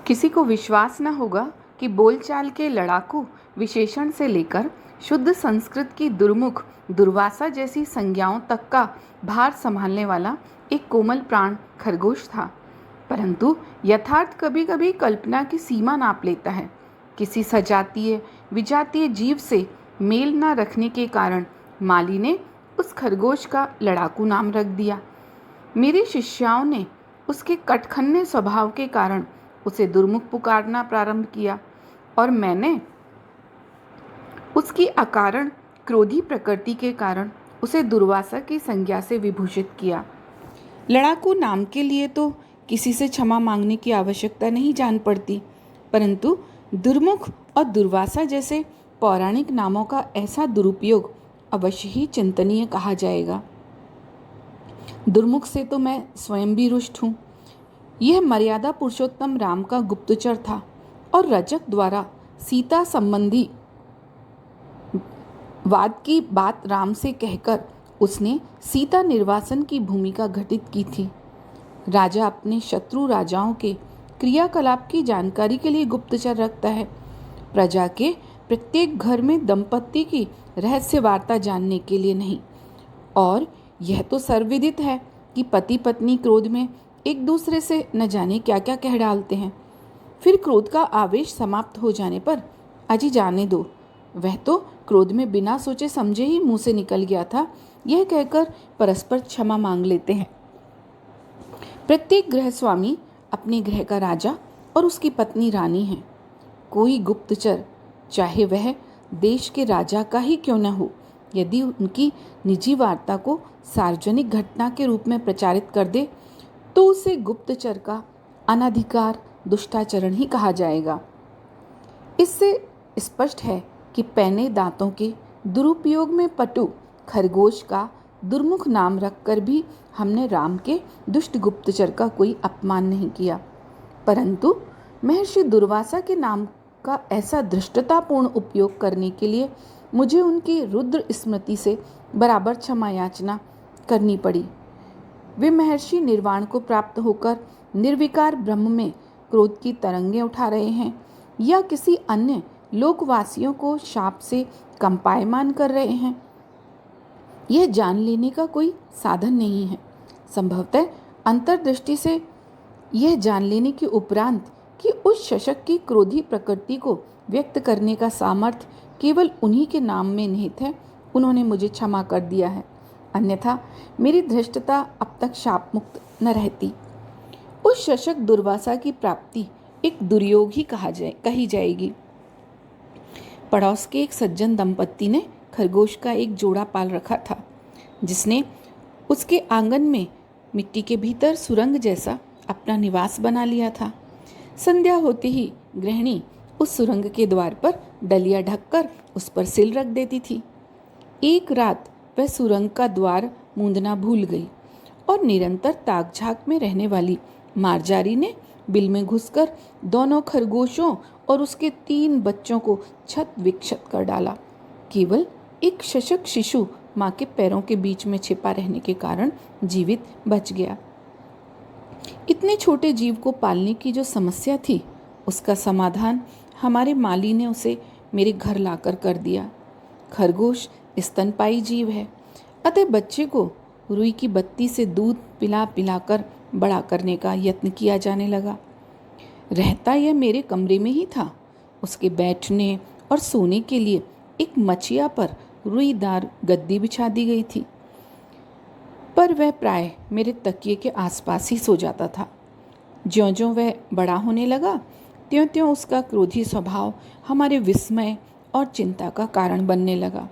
किसी को विश्वास न होगा कि बोलचाल के लड़ाकू विशेषण से लेकर शुद्ध संस्कृत की दुर्मुख दुर्वासा जैसी संज्ञाओं तक का भार संभालने वाला एक कोमल प्राण खरगोश था। परंतु यथार्थ कभी कभी कल्पना की सीमा नाप लेता है। किसी सजातीय विजातीय जीव से मेल न रखने के कारण माली ने उस खरगोश का लड़ाकू नाम रख दिया। मेरे शिष्याओं ने उसके कटखन्ने स्वभाव के कारण उसे दुर्मुख पुकारना प्रारंभ किया और मैंने उसकी अकारण क्रोधी प्रकृति के कारण उसे दुर्वासा की संज्ञा से विभूषित किया। लड़ाकू नाम के लिए तो किसी से क्षमा मांगने की आवश्यकता नहीं जान पड़ती, परंतु दुर्मुख और दुर्वासा जैसे पौराणिक नामों का ऐसा दुरुपयोग अवश्य ही चिंतनीय कहा जाएगा। दुर्मुख से तो मैं स्वयं भी रुष्ट हूँ। यह मर्यादा पुरुषोत्तम राम का गुप्तचर था और रजक द्वारा सीता संबंधी वाद की बात राम से कहकर उसने सीता निर्वासन की भूमिका घटित की थी। राजा अपने शत्रु राजाओं के क्रियाकलाप की जानकारी के लिए गुप्तचर रखता है, प्रजा के प्रत्येक घर में दंपत्ति की रहस्य वार्ता जानने के लिए नहीं। और यह तो सर्वविदित है कि पति पत्नी क्रोध में एक दूसरे से न जाने क्या क्या कह डालते हैं, फिर क्रोध का आवेश समाप्त हो जाने पर अजी जाने दो, वह तो क्रोध में बिना सोचे समझे ही मुंह से निकल गया था, यह कहकर परस्पर क्षमा मांग लेते हैं। प्रत्येक गृह स्वामी अपने गृह का राजा और उसकी पत्नी रानी है। कोई गुप्तचर, चाहे वह देश के राजा का ही क्यों न हो, यदि उनकी निजी वार्ता को सार्वजनिक घटना के रूप में प्रचारित कर दे तो उसे गुप्तचर का अनधिकार दुष्टाचरण ही कहा जाएगा। इससे स्पष्ट है कि पैने दांतों के दुरुपयोग में पटु खरगोश का दुर्मुख नाम रखकर भी हमने राम के दुष्ट गुप्तचर का कोई अपमान नहीं किया, परंतु महर्षि दुर्वासा के नाम का ऐसा धृष्टतापूर्ण उपयोग करने के लिए मुझे उनकी रुद्र स्मृति से बराबर क्षमा याचना करनी पड़ी। वे महर्षि निर्वाण को प्राप्त होकर निर्विकार ब्रह्म में क्रोध की तरंगें उठा रहे हैं या किसी अन्य लोकवासियों को शाप से कंपायमान कर रहे हैं, यह जान लेने का कोई साधन नहीं है। संभवतः अंतर्दृष्टि से यह जान लेने के उपरांत कि उस शशक की क्रोधी प्रकृति को व्यक्त करने का सामर्थ्य केवल उन्हीं के नाम में निहित है, उन्होंने मुझे क्षमा कर दिया है, अन्यथा मेरी धृष्टता अब तक शाप मुक्त न रहती। उस शशक दुर्वासा की प्राप्ति एक दुर्योग ही कही जाएगी। पड़ोस के एक सज्जन दंपत्ति ने खरगोश का एक जोड़ा पाल रखा था, जिसने उसके आंगन में मिट्टी के भीतर सुरंग जैसा अपना निवास बना लिया था। संध्या होते ही गृहिणी उस सुरंग के द्वार पर डलिया ढककर उस पर सिल रख देती थी। एक रात वह सुरंग का द्वार मूंदना भूल गई और निरंतर ताक झाक में रहने वाली मारजारी ने बिल में घुसकर दोनों खरगोशों और उसके 3 बच्चों को छत विक्षत कर डाला। केवल एक शशक शिशु माँ के पैरों के बीच में छिपा रहने के कारण जीवित बच गया। इतने छोटे जीव को पालने की जो समस्या थी, उसका समाधान हमारे माली ने उसे मेरे घर लाकर कर दिया। खरगोश स्तनपायी जीव है, अतः बच्चे को रुई की बत्ती से दूध पिला पिलाकर बड़ा करने का यत्न किया जाने लगा। रहता यह मेरे कमरे में ही था। उसके बैठने और सोने के लिए एक मचिया पर रुईदार गद्दी बिछा दी गई थी, पर वह प्राय मेरे तकिए के आसपास ही सो जाता था। ज्यों-ज्यों वह बड़ा होने लगा, त्यों-त्यों उसका क्रोधी स्वभाव हमारे विस्मय और चिंता का कारण बनने लगा।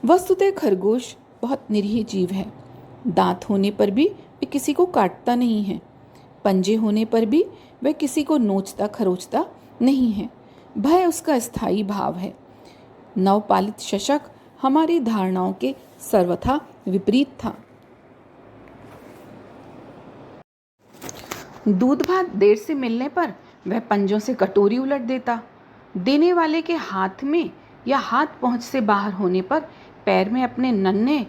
वस्तुतः खरगोश बहुत निरीह जीव है। दांत होने पर भी वह किसी को काटता नहीं है, पंजे होने पर भी वह किसी को नोचता खरोचता नहीं है। भय उसका स्थायी भाव है। नवपालित शशक हमारी धारणाओं के सर्वथा विपरीत था। दूध भात देर से मिलने पर वह पंजों से कटोरी उलट देता, देने वाले के हाथ में या हाथ पहुंच से बाहर होने पर पैर में अपने नन्हे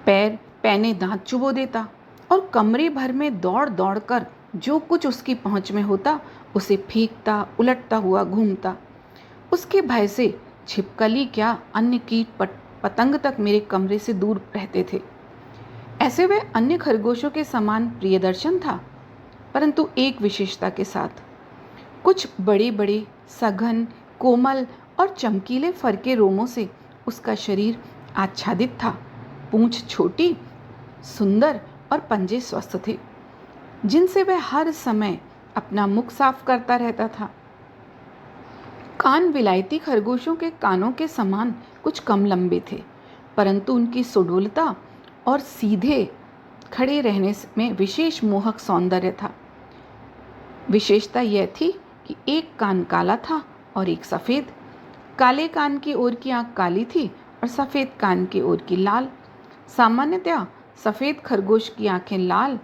पैने दांत चुबो देता और कमरे भर में दौड़ दौड़ कर जो कुछ उसकी पहुंच में होता उसे फेंकता, उलटता हुआ घूमता। उसके भय से छिपकली क्या, अन्य कीट पतंग तक मेरे कमरे से दूर रहते थे। ऐसे वह अन्य खरगोशों के समान प्रियदर्शन था, परंतु एक विशेषता के साथ। कुछ बड़े बड़े, सघन, कोमल और चमकीले फर के रोमों से उसका शरीर आच्छादित था। पूंछ छोटी, सुंदर और पंजे स्वस्थ थे, जिनसे वह हर समय अपना मुख साफ करता रहता था। कान विलायती खरगोशों के कानों के समान कुछ कम लंबे थे, परंतु उनकी सुडौलता और सीधे खड़े रहने में विशेष मोहक सौंदर्य था। विशेषता यह थी कि एक कान काला था और एक सफ़ेद। काले कान की ओर की आंख काली थी और सफ़ेद कान की ओर की लाल। सामान्यतया सफ़ेद खरगोश की आंखें लाल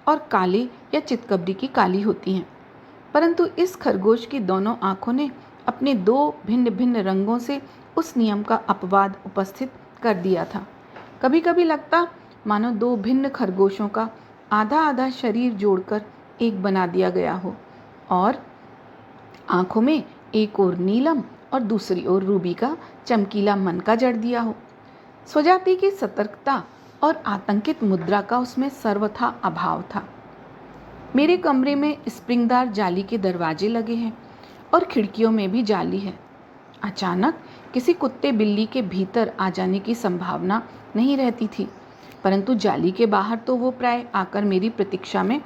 और काले या चितकबरी की काली होती हैं, परंतु इस खरगोश की दोनों आंखों ने अपने दो भिन्न भिन्न रंगों से उस नियम का अपवाद उपस्थित कर दिया था। कभी कभी लगता मानो दो भिन्न खरगोशों का आधा आधा शरीर जोड़कर एक बना दिया गया हो और आंखों में एक ओर नीलम और दूसरी ओर रूबी का चमकीला मन का जड़ दिया हो। स्वजाति की सतर्कता और आतंकित मुद्रा का उसमें सर्वथा अभाव था। मेरे कमरे में स्प्रिंगदार जाली के दरवाजे लगे हैं और खिड़कियों में भी जाली है। अचानक किसी कुत्ते बिल्ली के भीतर आ जाने की संभावना नहीं रहती थी, परंतु जाली के बाहर तो वो प्राय आकर मेरी प्रतीक्षा में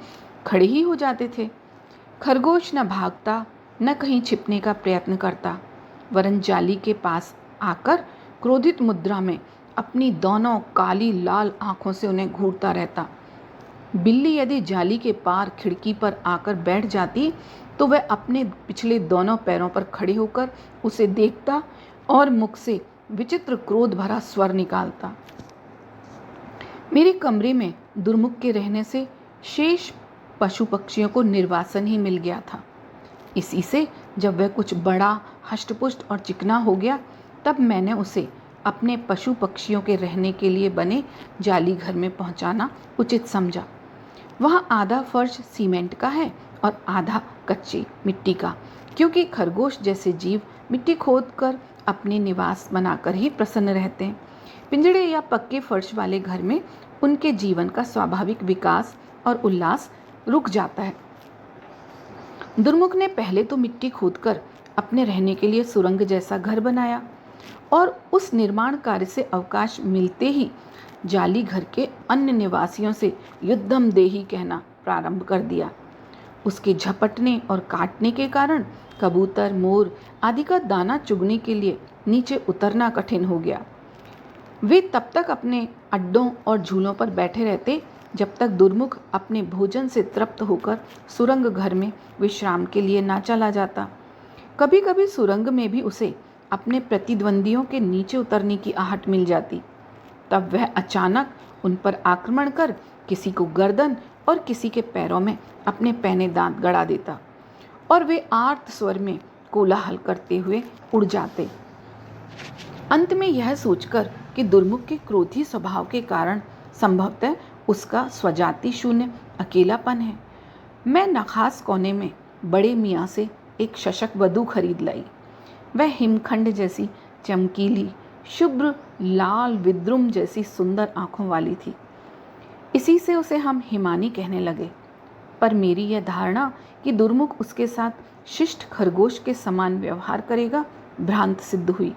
खड़े ही हो जाते थे। खरगोश न भागता, न कहीं छिपने का प्रयत्न करता, वरन जाली के पास आकर क्रोधित मुद्रा में अपनी दोनों काली लाल आंखों से उन्हें घूरता रहता। बिल्ली यदि जाली के पार खिड़की पर आकर बैठ जाती तो वह अपने पिछले दोनों पैरों पर खड़े होकर उसे देखता और मुख से विचित्र क्रोध भरा स्वर निकालता। मेरे कमरे में दुर्मुख के रहने से शेष पशु पक्षियों को निर्वासन ही मिल गया था। इसी से जब वह कुछ बड़ा, हष्टपुष्ट और चिकना हो गया, तब मैंने उसे अपने पशु पक्षियों के रहने के लिए बने जाली घर में पहुंचाना उचित समझा। वहाँ आधा फर्श सीमेंट का है और आधा कच्ची मिट्टी का, क्योंकि खरगोश जैसे जीव मिट्टी खोदकर अपने निवास बनाकर ही प्रसन्न रहते हैं। पिंजड़े या पक्के फर्श वाले घर में उनके जीवन का स्वाभाविक विकास और उल्लास रुक जाता है। दुर्मुख ने पहले तो मिट्टी खोदकर अपने रहने के लिए सुरंग जैसा घर बनाया और उस निर्माण कार्य से अवकाश मिलते ही जाली घर के अन्य निवासियों से युद्धम देही कहना प्रारंभ कर दिया। उसके झपटने और काटने के कारण कबूतर, मोर आदि का दाना चुगने के लिए नीचे उतरना कठिन हो गया। वे तब तक अपने अड्डों और झूलों पर बैठे रहते जब तक दुर्मुख अपने भोजन से तृप्त होकर सुरंग घर में विश्राम के लिए ना चला जाता। कभी कभी सुरंग में भी उसे अपने प्रतिद्वंदियों के नीचे उतरने की आहट मिल जाती। तब वह अचानक उन पर आक्रमण कर किसी को गर्दन और किसी के पैरों में अपने पैने दांत गड़ा देता और वे आर्त स्वर में कोलाहल करते हुए उड़ जाते। अंत में यह सोचकर कि दुर्मुख के क्रोधी स्वभाव के कारण संभवतः उसका स्वजाति शून्य अकेलापन है, मैं नखास कोने में बड़े मियाँ से एक शशक वधू खरीद लाई। वह हिमखंड जैसी चमकीली, शुभ्र लाल विद्रुम जैसी सुंदर आंखों वाली थी। इसी से उसे हम हिमानी कहने लगे। पर मेरी यह धारणा कि दुर्मुख उसके साथ शिष्ट खरगोश के समान व्यवहार करेगा भ्रांत सिद्ध हुई।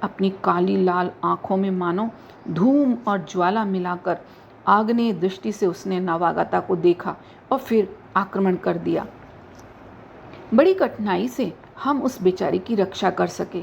अपनी काली लाल आंखों में मानो धूम और ज्वाला मिलाकर आग्नेय दृष्टि से उसने नवागता को देखा और फिर आक्रमण कर दिया। बड़ी कठिनाई से हम उस बेचारी की रक्षा कर सके।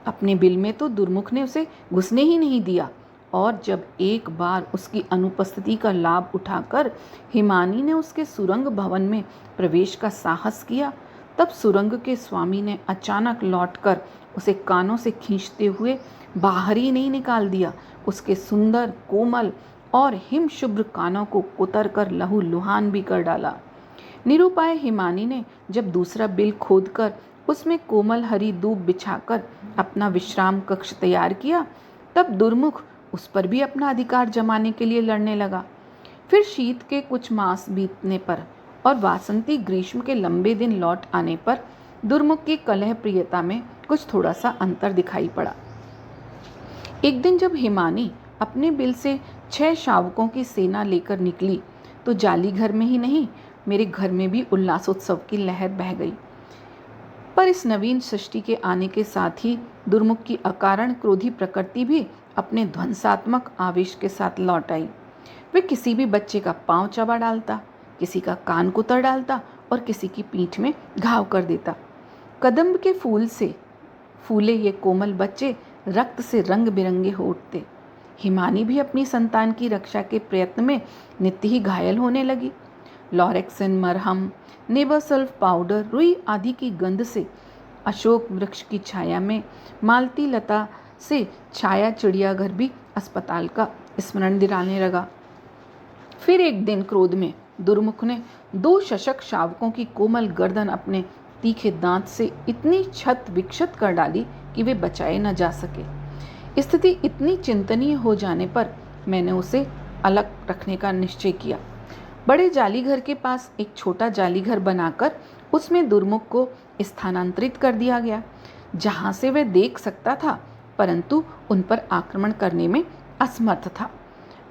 अपने बिल में तो दुर्मुख ने उसे घुसने ही नहीं दिया और जब एक बार उसकी अनुपस्थिति का लाभ उठाकर हिमानी ने उसके सुरंग भवन में प्रवेश का साहस किया, तब सुरंग के स्वामी ने अचानक लौटकर उसे कानों से खींचते हुए बाहर ही नहीं निकाल दिया। उसके सुंदर, कोमल और हिमशुभ्र कानों को कुतर कर लहूलुहान भी कर डाला। निरुपाय हिमानी ने जब दूसरा बिल खोदकर उसमें कोमल हरी दूब बिछाकर अपना विश्राम कक्ष तैयार किया, तब दुर्मुख उस पर भी अपना अधिकार जमाने के लिए लड़ने लगा। फिर शीत के कुछ मास बीतने पर और वासंती ग्रीष्म के लंबे दिन लौट आने पर दुर्मुख की कलह प्रियता में कुछ थोड़ा सा अंतर दिखाई पड़ा। एक दिन जब हिमानी अपने बिल से 6 शावकों की सेना लेकर निकली तो जाली घर में ही नहीं, मेरे घर में भी उल्लासोत्सव की लहर बह गई। पर इस नवीन सृष्टि के आने के साथ ही दुर्मुख की अकारण क्रोधी प्रकृति भी अपने ध्वंसात्मक आवेश के साथ लौट आई। वे किसी भी बच्चे का पांव चबा डालता, किसी का कान कुतर डालता और किसी की पीठ में घाव कर देता। कदम्ब के फूल से फूले ये कोमल बच्चे रक्त से रंग बिरंगे हो उठते। हिमानी भी अपनी संतान की रक्षा के प्रयत्न में नित्य ही घायल होने लगी। लॉरेक्सिन मरहम, नेबरसल्फ पाउडर, रुई आदि की गंध से अशोक वृक्ष की छाया में मालती लता से छाया चिड़ियाघर भी अस्पताल का स्मरण दिलाने लगा। फिर एक दिन क्रोध में दुर्मुख ने 2 शशक शावकों की कोमल गर्दन अपने तीखे दांत से इतनी क्षत विक्षत कर डाली कि वे बचाए न जा सके। स्थिति इतनी चिंतनीय हो जाने पर मैंने उसे अलग रखने का निश्चय किया। बड़े जालीघर के पास एक छोटा जालीघर बनाकर उसमें दुर्मुख को स्थानांतरित कर दिया गया, जहां से वह देख सकता था परंतु उन पर आक्रमण करने में असमर्थ था।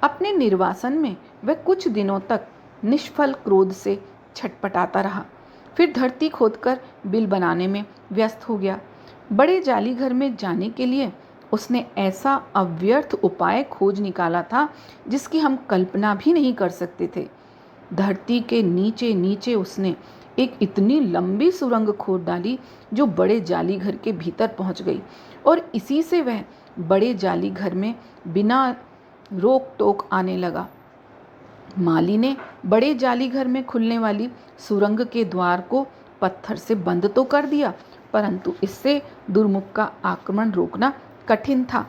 अपने निर्वासन में वह कुछ दिनों तक निष्फल क्रोध से छटपटाता रहा। फिर धरती खोदकर बिल बनाने में व्यस्त हो गया। बड़े जालीघर में जाने के लिए उसने ऐसा अव्यर्थ उपाय खोज निकाला था जिसकी हम कल्पना भी नहीं कर सकते थे। धरती के नीचे नीचे उसने एक इतनी लंबी सुरंग खोद डाली जो बड़े जालीघर के भीतर पहुंच गई और इसी से वह बड़े जालीघर में बिना रोक टोक आने लगा। माली ने बड़े जालीघर में खुलने वाली सुरंग के द्वार को पत्थर से बंद तो कर दिया, परंतु इससे दुर्मुख का आक्रमण रोकना कठिन था।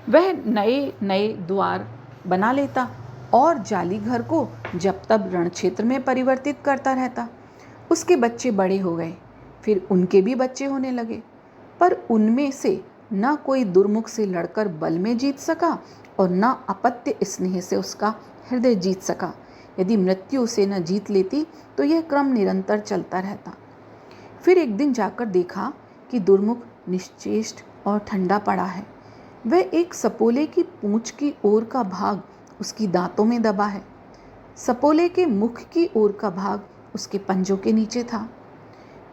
वह नए नए द्वार बना लेता और जालीघर को जब तब रण क्षेत्र में परिवर्तित करता रहता। उसके बच्चे बड़े हो गए, फिर उनके भी बच्चे होने लगे, पर उनमें से न कोई दुर्मुख से लड़कर बल में जीत सका और न अपत्य स्नेह से उसका हृदय जीत सका। यदि मृत्यु उसे न जीत लेती तो यह क्रम निरंतर चलता रहता। फिर एक दिन जाकर देखा कि दुर्मुख निश्चेष्ट और ठंडा पड़ा है। वह एक सपोले की पूंछ की ओर का भाग उसकी दांतों में दबा है। सपोले के मुख की ओर का भाग उसके पंजों के नीचे था।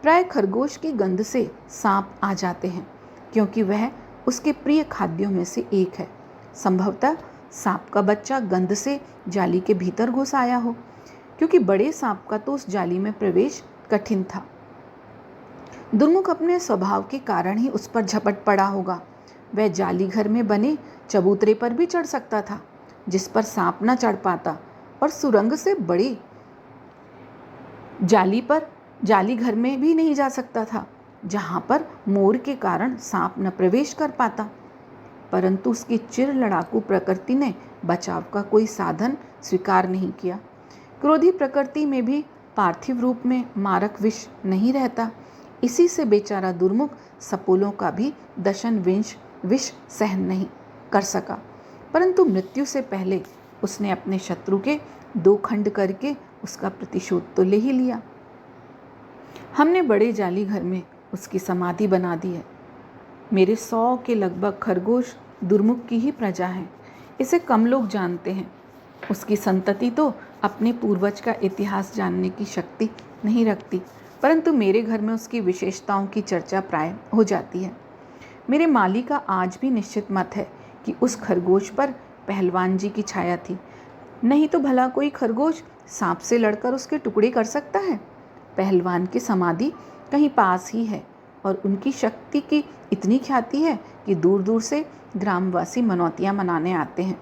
प्राय खरगोश की गंध से सांप आ जाते हैं, क्योंकि वह उसके प्रिय खाद्यों में से एक है। संभवतः सांप का बच्चा गंध से जाली के भीतर घुस आया हो, क्योंकि बड़े सांप का तो उस जाली में प्रवेश कठिन था। दुर्मुख अपने स्वभाव के कारण ही उस पर झपट पड़ा होगा। वह जालीघर में बने चबूतरे पर भी चढ़ सकता था, जिस पर सांप न चढ़ पाता, और सुरंग से बड़े जालीघर में भी नहीं जा सकता था, जहां पर मोर के कारण सांप न प्रवेश कर पाता। परंतु उसकी चिर लड़ाकू प्रकृति ने बचाव का कोई साधन स्वीकार नहीं किया। क्रोधी प्रकृति में भी पार्थिव रूप में मारक विष नहीं रहता। इसी से बेचारा दुर्मुख सपोलों का भी दशन विष सहन नहीं कर सका, परंतु मृत्यु से पहले उसने अपने शत्रु के 2 खंड करके उसका प्रतिशोध तो ले ही लिया। हमने बड़े जालीघर में उसकी समाधि बना दी है। मेरे 100 के लगभग खरगोश दुर्मुख की ही प्रजा हैं। इसे कम लोग जानते हैं। उसकी संतति तो अपने पूर्वज का इतिहास जानने की शक्ति नहीं रखती, परंतु मेरे घर में उसकी विशेषताओं की चर्चा प्राय हो जाती है। मेरे माली का आज भी निश्चित मत है कि उस खरगोश पर पहलवान जी की छाया थी। नहीं तो भला कोई खरगोश सांप से लड़कर उसके टुकड़े कर सकता है? पहलवान की समाधि कहीं पास ही है और उनकी शक्ति की इतनी ख्याति है कि दूर दूर से ग्रामवासी मनौतियाँ मनाने आते हैं।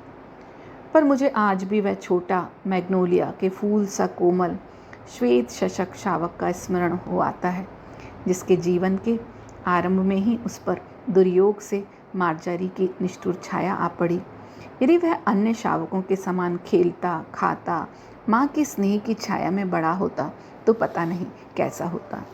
पर मुझे आज भी वह छोटा मैग्नोलिया के फूल सा कोमल श्वेत शशक शावक का स्मरण हो आता है, जिसके जीवन के आरंभ में ही उस पर दुर्योग से मार्जारी की निष्ठुर छाया आ पड़ी। यदि वह अन्य शावकों के समान खेलता खाता माँ की स्नेह की छाया में बड़ा होता तो पता नहीं कैसा होता।